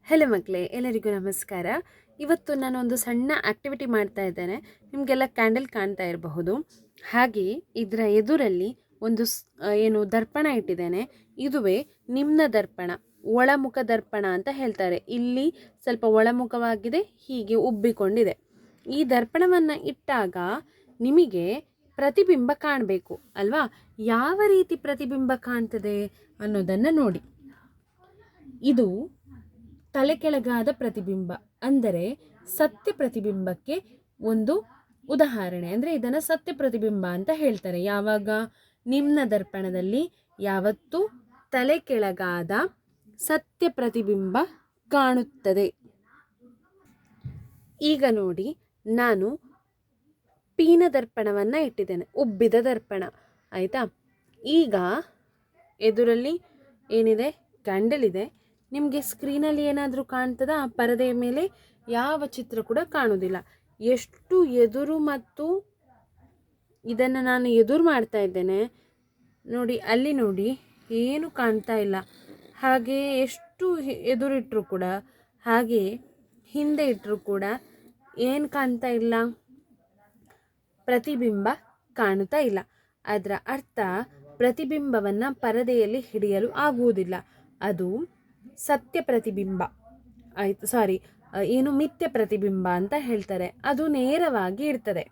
Hello ಮಕ್ಕಳೇ, ಎಲ್ಲರಿಗೂ ನಮಸ್ಕಾರ. ಇವತ್ತು ನಾನೊಂದು ಸಣ್ಣ ಆ್ಯಕ್ಟಿವಿಟಿ ಮಾಡ್ತಾ ಇದ್ದೇನೆ. ನಿಮಗೆಲ್ಲ ಕ್ಯಾಂಡಲ್ ಕಾಣ್ತಾ ಇರಬಹುದು. ಹಾಗೆ ಇದರ ಎದುರಲ್ಲಿ ಒಂದು ಏನು ದರ್ಪಣ ಇಟ್ಟಿದ್ದೇನೆ. ಇದುವೇ ನಿಮ್ನ ದರ್ಪಣ, ಒಳಮುಖ ದರ್ಪಣ ಅಂತ ಹೇಳ್ತಾರೆ. ಇಲ್ಲಿ ಸ್ವಲ್ಪ ಒಳಮುಖವಾಗಿದೆ, ಹೀಗೆ ಉಬ್ಬಿಕೊಂಡಿದೆ. ಈ ದರ್ಪಣವನ್ನು ಇಟ್ಟಾಗ ನಿಮಗೆ ಪ್ರತಿಬಿಂಬ ಕಾಣಬೇಕು ಅಲ್ವಾ? ಯಾವ ರೀತಿ ಪ್ರತಿಬಿಂಬ ಕಾಣ್ತದೆ ಅನ್ನೋದನ್ನು ನೋಡಿ. ಇದು ತಲೆ ಕೆಳಗಾದ ಪ್ರತಿಬಿಂಬ, ಅಂದರೆ ಸತ್ಯ ಪ್ರತಿಬಿಂಬಕ್ಕೆ ಒಂದು ಉದಾಹರಣೆ. ಅಂದರೆ ಇದನ್ನು ಸತ್ಯ ಪ್ರತಿಬಿಂಬ ಅಂತ ಹೇಳ್ತಾರೆ. ಯಾವಾಗ ನಿಮ್ನ ದರ್ಪಣದಲ್ಲಿ ಯಾವತ್ತೂ ತಲೆ ಕೆಳಗಾದ ಸತ್ಯ ಪ್ರತಿಬಿಂಬ ಕಾಣುತ್ತದೆ. ಈಗ ನೋಡಿ, ನಾನು ಪೀನ ದರ್ಪಣವನ್ನು ಇಟ್ಟಿದ್ದೇನೆ, ಉಬ್ಬಿದ ದರ್ಪಣ ಆಯಿತಾ. ಈಗ ಎದುರಲ್ಲಿ ಏನಿದೆ, ಕ್ಯಾಂಡಲ್ ಇದೆ. ನಿಮಗೆ ಸ್ಕ್ರೀನಲ್ಲಿ ಏನಾದರೂ ಕಾಣ್ತದಾ? ಪರದೆಯ ಮೇಲೆ ಯಾವ ಚಿತ್ರ ಕೂಡ ಕಾಣುವುದಿಲ್ಲ. ಎಷ್ಟು ಎದುರು, ಮತ್ತು ಇದನ್ನು ನಾನು ಎದುರು ಮಾಡ್ತಾ ಇದ್ದೇನೆ ನೋಡಿ, ಅಲ್ಲಿ ನೋಡಿ ಏನು ಕಾಣ್ತಾ ಇಲ್ಲ. ಹಾಗೆ ಎಷ್ಟು ಎದುರಿಟ್ಟರು ಕೂಡ, ಹಾಗೆ ಹಿಂದೆ ಇಟ್ಟರು ಕೂಡ ಏನು ಕಾಣ್ತಾ ಇಲ್ಲ, ಪ್ರತಿಬಿಂಬ ಕಾಣುತ್ತಾ ಇಲ್ಲ. ಅದರ ಅರ್ಥ ಪ್ರತಿಬಿಂಬವನ್ನು ಪರದೆಯಲ್ಲಿ ಹಿಡಿಯಲು ಆಗುವುದಿಲ್ಲ. ಅದು ಸತ್ಯ ಪ್ರತಿಬಿಂಬ ಆಯಿತು, ಏನು ಮಿಥ್ಯ ಪ್ರತಿಬಿಂಬ ಅಂತ ಹೇಳ್ತಾರೆ. ಅದು ನೇರವಾಗಿ ಇರ್ತದೆ.